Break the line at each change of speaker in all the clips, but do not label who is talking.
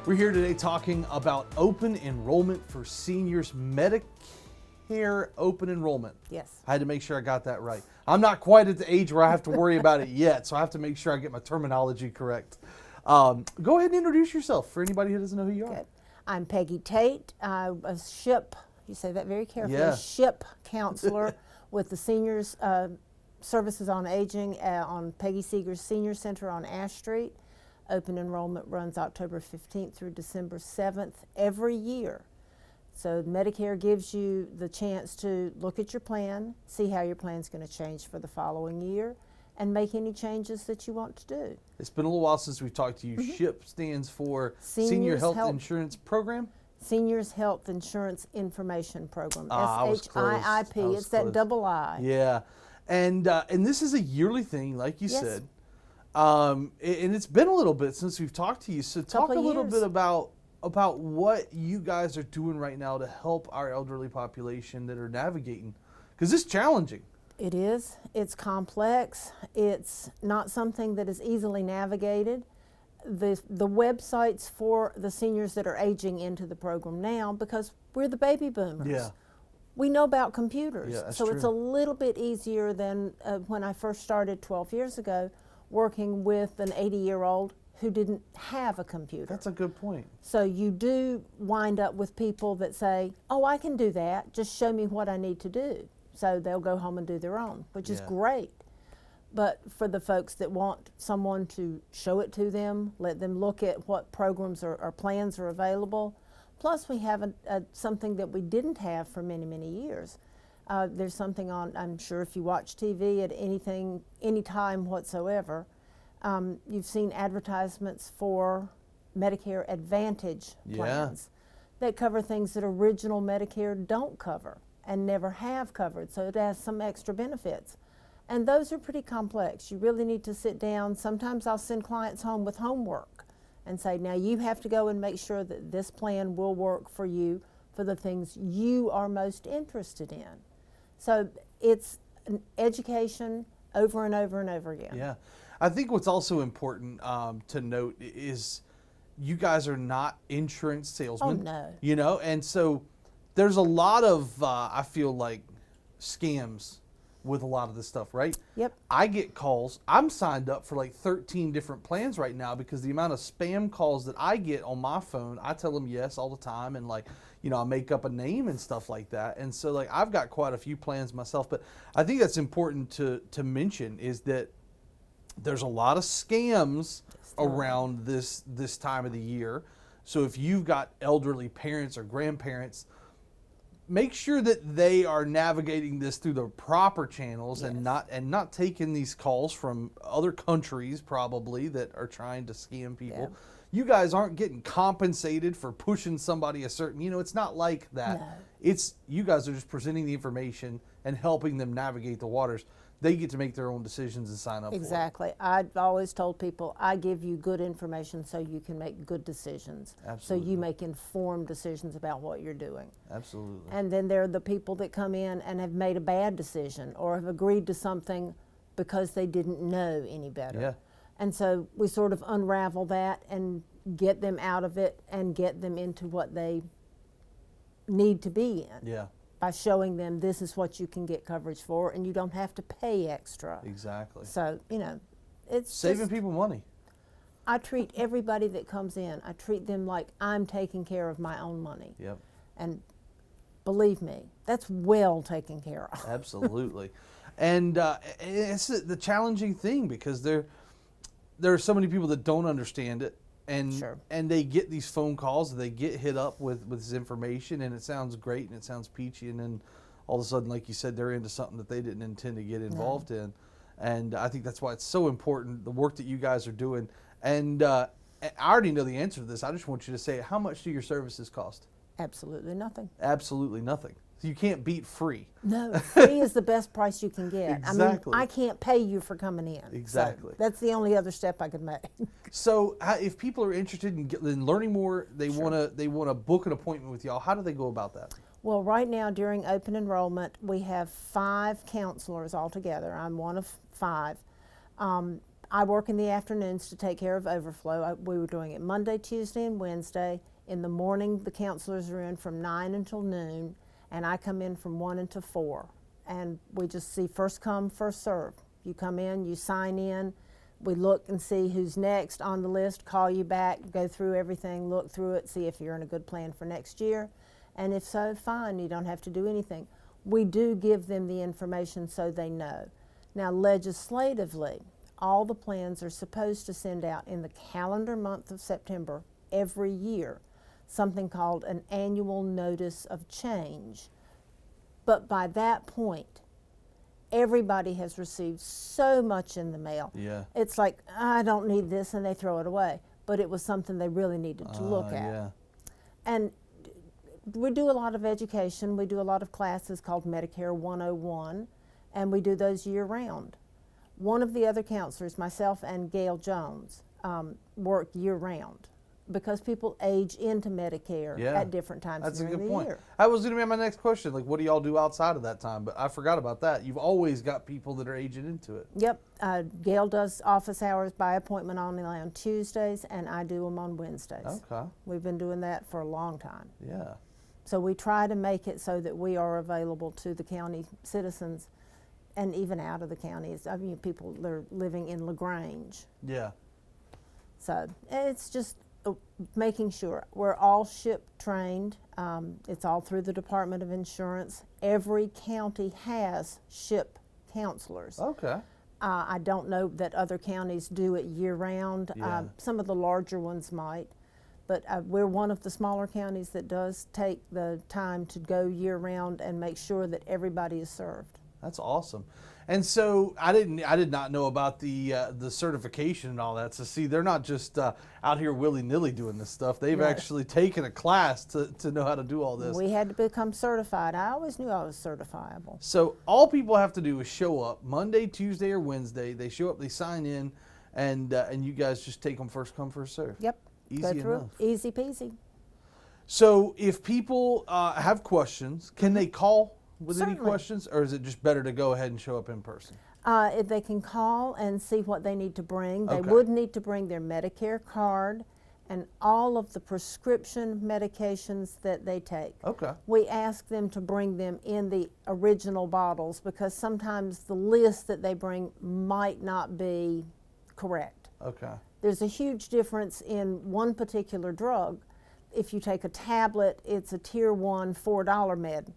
We're here today talking about open enrollment for seniors, Medicare open enrollment.
Yes.
I had to make sure I got that right. I'm not quite at the age where I have to worry about it yet, so I have to make sure I get my terminology correct. Go ahead and introduce yourself for anybody who doesn't know who you are.
Good. I'm Peggy Tate. I'm a SHIIP, you say that very carefully,
Yeah.
SHIIP counselor with the Seniors Services on Aging on Peggy Seeger's Senior Center on Ash Street. Open enrollment runs October 15th through December 7th every year. So Medicare gives you the chance to look at your plan, see how your plan's going to change for the following year, and make any changes that you want to do.
It's been a little while since we've talked to you. SHIIP stands for Senior
Seniors
Health
Health
Insurance Program.
Seniors Health Insurance Information Program,
I was close.
SHIIP. It's that double I.
Yeah, and this is a yearly thing, like you
Yes.
said. And it's been a little bit since we've talked to you. So talk a little bit about what you guys are doing right now to help our elderly population that are navigating, because it's challenging.
It is. It's complex. It's not something that is easily navigated. The websites for the seniors that are aging into the program now, because we're the baby boomers.
Yeah.
We know about computers.
Yeah, that's
so it's
true.
a little bit easier than when I first started 12 years ago working with an 80-year-old who didn't have a computer.
That's a good point.
So you do wind up with people that say, oh, I can do that, just show me what I need to do. So they'll go home and do their own, which is
Yeah.
great. But for the folks that want someone to show it to them, let them look at what programs or plans are available. Plus we have something that we didn't have for many, many years. There's something on, I'm sure if you watch TV at any time whatsoever, you've seen advertisements for Medicare Advantage plans that cover things that original Medicare don't cover and never have covered, so it has some extra benefits. And those are pretty complex. You really need to sit down. Sometimes I'll send clients home with homework and say, now you have to go and make sure that this plan will work for you for the things you are most interested in. So it's an education over and over and over again.
Yeah. I think what's also important to note is you guys are not insurance salesmen.
Oh, no.
You know, and so there's a lot of, I feel like, scams with a lot of this stuff, right?
Yep.
I get calls. I'm signed up for like 13 different plans right now because the amount of spam calls that I get on my phone, I tell them yes all the time, and like, you know, I make up a name and stuff like that. And so like I've got quite a few plans myself, but I think that's important to mention is that there's a lot of scams around this time of the year. So if you've got elderly parents or grandparents, make sure that they are navigating this through the proper channels.
Yes.
and not taking these calls from other countries probably that are trying to scam people.
Yeah.
You guys aren't getting compensated for pushing somebody a certain, you know, it's not like that.
No.
It's you guys are just presenting the information and helping them navigate the waters. They get to make their own decisions and sign up
Exactly. I've always told people, I give you good information so you can make good decisions.
Absolutely.
So you make informed decisions about what you're doing.
for it. Absolutely.
And then there are the people that come in and have made a bad decision or have agreed to something because they didn't know any better.
Yeah.
And so we sort of unravel that and get them out of it and get them into what they need to be in.
Yeah.
By showing them this is what you can get coverage for and you don't have to pay extra.
Exactly.
So, you know, it's
Saving
just,
people money.
I treat everybody that comes in, I treat them like I'm taking care of my own money.
Yep.
And believe me, that's well taken care of.
Absolutely. And it's the challenging thing because there are so many people that don't understand it. And
Sure.
and they get these phone calls, they get hit up with this information, and it sounds great and it sounds peachy, and then all of a sudden, like you said, they're into something that they didn't intend to get involved in. And I think that's why it's so important, the work that you guys are doing. And I already know the answer to this. I just want you to say, how much do your services cost?
Absolutely nothing.
Absolutely nothing. So you can't beat free.
No, free is the best price you can get.
Exactly.
I mean, I can't pay you for coming in.
Exactly.
So that's the only other step I could make.
So if people are interested in learning more, they
Sure.
want to book an appointment with y'all. How do they go about that?
Well, right now during open enrollment, we have 5 counselors altogether. I'm one of 5. I work in the afternoons to take care of overflow. We were doing it Monday, Tuesday, and Wednesday. In the morning, the counselors are in from 9 until noon, and I come in from 1 until 4. And we just see first come, first serve. You come in, you sign in, we look and see who's next on the list, call you back, go through everything, look through it, see if you're in a good plan for next year. And if so, fine, you don't have to do anything. We do give them the information so they know. Now, legislatively, all the plans are supposed to send out in the calendar month of September every year something called an annual notice of change. But by that point, everybody has received so much in the mail.
Yeah.
It's like, I don't need this, and they throw it away. But it was something they really needed to look at.
Yeah.
And we do a lot of education. We do a lot of classes called Medicare 101, and we do those year round. One of the other counselors, myself and Gail Jones, work year round because people age into Medicare at different times
That's
during
a good
the
point.
year.
That was going to be my next question. Like, what do y'all do outside of that time? But I forgot about that. You've always got people that are aging into it.
Yep. Gail does office hours by appointment only on Tuesdays, and I do them on Wednesdays.
Okay.
We've been doing that for a long time.
Yeah.
So we try to make it so that we are available to the county citizens and even out of the counties. I mean, people that are living in LaGrange.
Yeah.
So it's just making sure we're all SHIIP trained. It's all through the Department of Insurance. Every county has SHIIP counselors.
Okay.
I don't know that other counties do it year round.
Yeah.
Some of the larger ones might. But we're one of the smaller counties that does take the time to go year round and make sure that everybody is served.
That's awesome. And so I did not know about the certification and all that. So see, they're not just out here willy-nilly doing this stuff. They've actually taken a class to know how to do all this.
We had to become certified. I always knew I was certifiable.
So all people have to do is show up Monday, Tuesday, or Wednesday. They show up, they sign in, and you guys just take them first come, first serve.
Yep.
Easy
Go through
enough.
it. Easy peasy.
So if people have questions, can they call with any
Certainly.
questions, or is it just better to go ahead and show up in person?
If they can call and see what they need to bring. They
Okay.
would need to bring their Medicare card and all of the prescription medications that they take.
Okay.
We ask them to bring them in the original bottles because sometimes the list that they bring might not be correct.
Okay.
There's a huge difference in one particular drug. If you take a tablet, it's a tier 1 $4 med.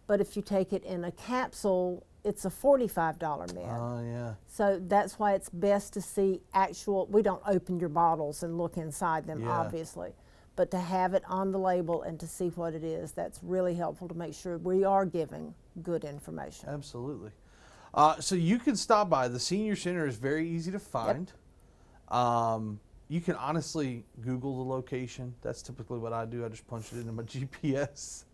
But if you take it in a capsule, it's a $45 med.
Oh, yeah.
So that's why it's best to see actual, we don't open your bottles and look inside them,
Yeah.
obviously. But to have it on the label and to see what it is, that's really helpful to make sure we are giving good information.
Absolutely. So you can stop by. The Senior Center is very easy to find. You can honestly Google the location. That's typically what I do. I just punch it into my GPS.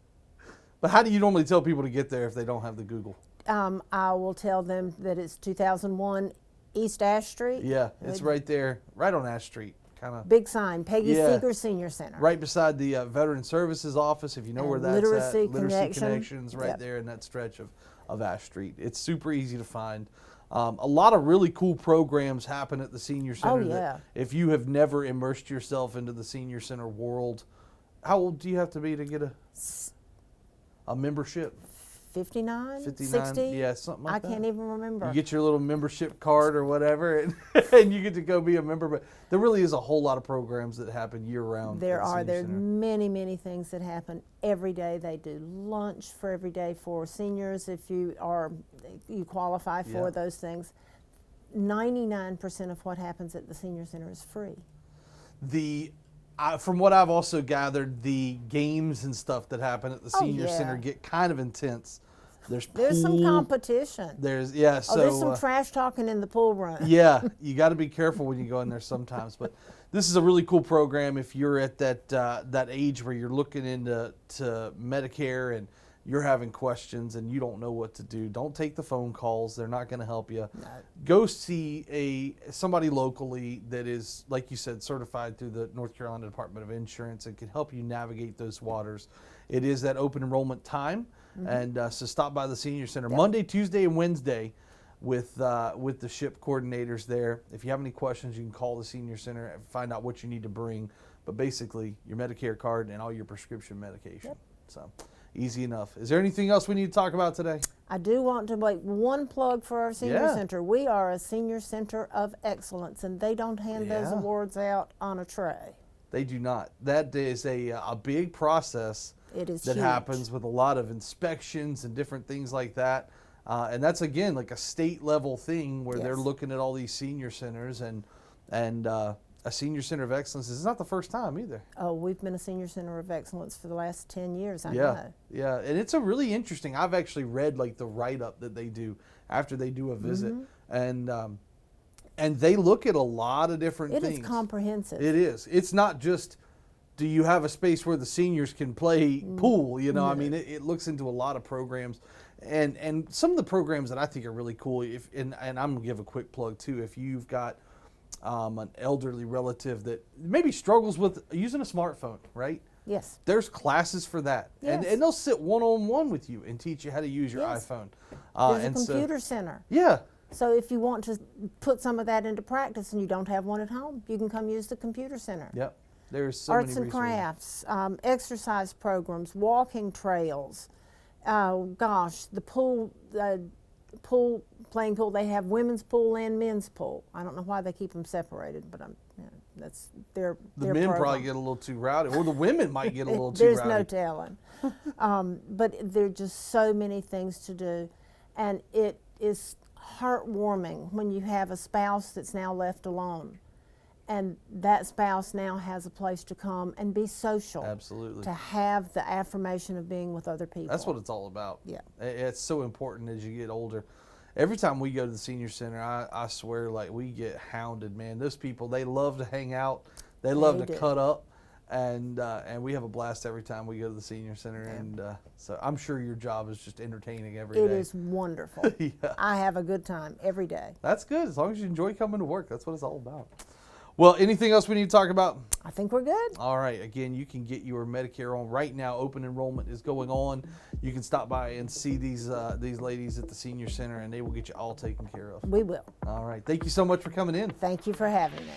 But how do you normally tell people to get there if they don't have the Google?
I will tell them that it's 2001 East Ash Street.
Yeah, it's right there, right on Ash Street, kind of.
Big sign, Peggy
Yeah.
Seeger Senior Center.
Right beside the Veteran Services Office, if you know
And
where that's
Literacy
at. Literacy
Connection.
Connections, right
Yep.
there in that stretch of Ash Street. It's super easy to find. A lot of really cool programs happen at the Senior Center.
Oh, yeah.
That if you have never immersed yourself into the Senior Center world, how old do you have to be to get a membership?
59,
59,
60?
yeah, something like
I
that.
can't even remember.
You get your little membership card or whatever, and you get to go be a member. But there really is a whole lot of programs that happen year-round.
There
at the
are.
Senior
There's
Center.
many, many things that happen every day. They do lunch for every day for seniors if you qualify for
Yeah.
those things. 99% of what happens at the Senior Center is free.
From what I've also gathered, the games and stuff that happen at the
Oh,
Senior
yeah.
Center get kind of intense. There's
Some
pool,
competition.
There's
There's some trash talking in the pool room.
yeah, you got to be careful when you go in there sometimes. But this is a really cool program if you're at that age where you're looking into Medicare and you're having questions and you don't know what to do. Don't take the phone calls. They're not going to help you.
No.
Go see somebody locally that is, like you said, certified through the North Carolina Department of Insurance and can help you navigate those waters. It is that open enrollment time. And so stop by the Senior Center Monday, Tuesday, and Wednesday. with the SHIIP coordinators there. If you have any questions, you can call the senior center and find out what you need to bring. But basically, your Medicare card and all your prescription medication.
Yep.
So easy enough. Is there anything else we need to talk about today?
I do want to make one plug for our senior
Yeah.
center. We are a senior center of excellence, and they don't hand those
Yeah.
awards out on a tray.
They do not. That is a big process
It is
that
huge.
happens with a lot of inspections and different things like that. And that's, again, like a state level thing where they're
Yes.
looking at all these senior centers, and a senior center of excellence is not the first time either.
Oh, we've been a senior center of excellence for the last 10 years, I
Yeah,
know.
yeah, and it's a really interesting. I've actually read like the write up that they do after they do a visit, and they look at a lot of different
It
things.
is comprehensive.
It is. It's not just, do you have a space where the seniors can play pool? You know, I mean, it looks into a lot of programs, and some of the programs that I think are really cool. And I'm gonna give a quick plug too. If you've got an elderly relative that maybe struggles with using a smartphone, right?
Yes.
There's classes for that,
Yes.
and they'll sit one-on-one with you and teach you how to use your
Yes.
iPhone.
There's a
and so,
computer center.
yeah,
So if you want to put some of that into practice and you don't have one at home, you can come use the computer center.
yep. There's so
Arts
many
and
resources.
crafts, exercise programs, walking trails. Gosh, the playing pool. They have women's pool and men's pool. I don't know why they keep them separated, but that's their
The
their
men
program.
probably get a little too rowdy, or the women might get a little too
There's
rowdy.
no telling. But there are just so many things to do, and it is heartwarming when you have a spouse that's now left alone, and that spouse now has a place to come and be social.
Absolutely.
To have the affirmation of being with other people.
That's what it's all about.
Yeah.
It's so important as you get older. Every time we go to the senior center, I swear, like, we get hounded, man. Those people, they love to hang out. They love
They
to
do.
cut up. And we have a blast every time we go to the senior center.
Yeah.
And so I'm sure your job is just entertaining every
It
day.
is wonderful.
Yeah.
I have a good time every day.
That's good. As long as you enjoy coming to work, that's what it's all about. Well, anything else we need to talk about?
I think we're good.
All right. Again, you can get your Medicare on right now. Open enrollment is going on. You can stop by and see these ladies at the senior center, and they will get you all taken care of.
We will.
All right. Thank you so much for coming in.
Thank you for having me.